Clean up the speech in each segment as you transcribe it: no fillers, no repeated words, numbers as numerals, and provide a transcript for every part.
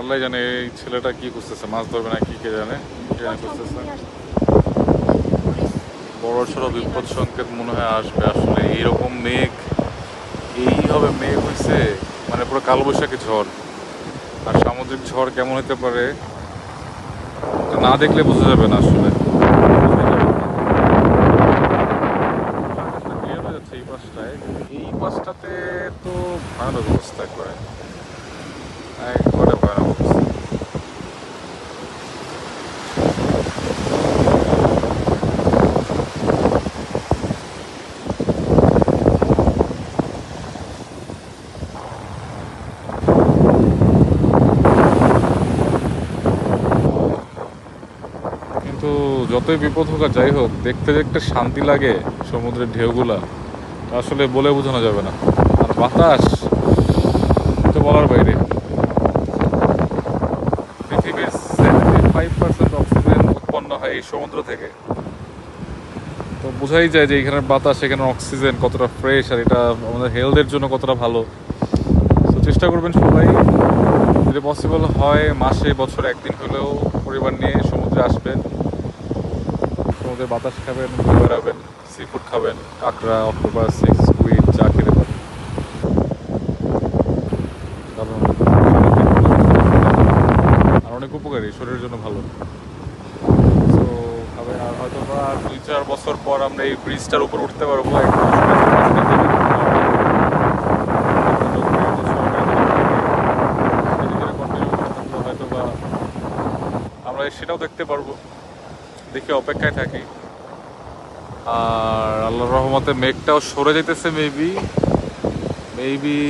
আল্লাহ জানে এই ছেলেটা কি করতেছে, মাছ ধরবে না কি কে জানে, ট্রেনে করতেছে। বড় সড়ো বিপদ সংকেত মনে হয় আসবে আসলে। এইরকম মেঘ, এইভাবে মেঘ হয়েছে মানে পুরো কালবৈশাখী ঝড়। আর সামুদ্রিক ঝড় কেমন হতে পারে এটা না দেখলে বোঝা যাবে না আসলে। আকাশটা clear হয়ে যাচ্ছে এই পাশটায়, এই পাশটাতে তো ভয়ানক অবস্থা একবারে, একবারে ভয়ানক অবস্থা। কিন্তু যতই বিপদ হোক আর যাই হোক, দেখতে দেখতে শান্তি লাগে সমুদ্রের ঢেউগুলা, আসলে বলে বোঝানো যাবে না। আর বাতাস তো বলার বাইরে। পৃথিবীর 75% অক্সিজেন উৎপন্ন হয় এই সমুদ্র থেকে। তো বোঝাই যায় যে এখানের বাতাস, এখানের অক্সিজেন কতটা ফ্রেশ, আর এটা আমাদের হেলথের জন্য কতটা ভালো। তো চেষ্টা করবেন সবাই, যদি পসিবল হয় মাসে বছরে একদিন হলেও পরিবার নিয়ে সমুদ্রে আসবেন, সমুদ্রের বাতাস খাবেন, ঘুরে বেড়াবেন, সি ফুড খাবেন, কাঁকড়া, অক্টোপাস, স্কুইড যা খেতে পারেন। কারণ আর অনেক উপকারী, শরীরের জন্য ভালো। তো খাবেন। আর হয়তো বা 2-4 বছর পর আমরা এই ব্রিজটার উপর উঠতে পারবো একদম হয়তো বা আমরা সেটাও দেখতে পারবো, দেখে অপেক্ষায় থাকি। আর আল্লাহর রহমতে মেঘটাও সরে যেতেছে, মেবি মেবি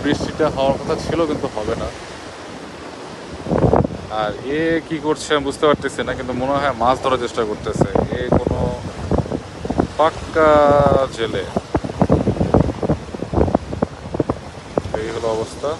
বৃষ্টিটা হওয়ার কথা ছিল কিন্তু হবে না। আর এ কি করছে আমি বুঝতে পারতেছি না, কিন্তু মনে হয় মাছ ধরার চেষ্টা করতেছে। এ কোনো পাক্কা জেলে। এই হলো অবস্থা।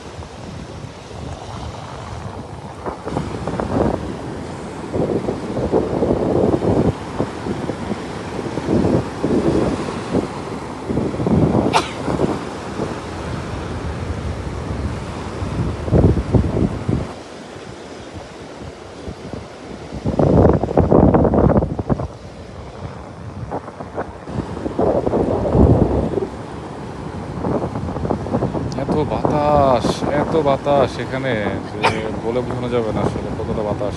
এত বাতাস, এত বাতাস এখানে যে বলে বোঝানো যাবে না আসলে কতটা বাতাস।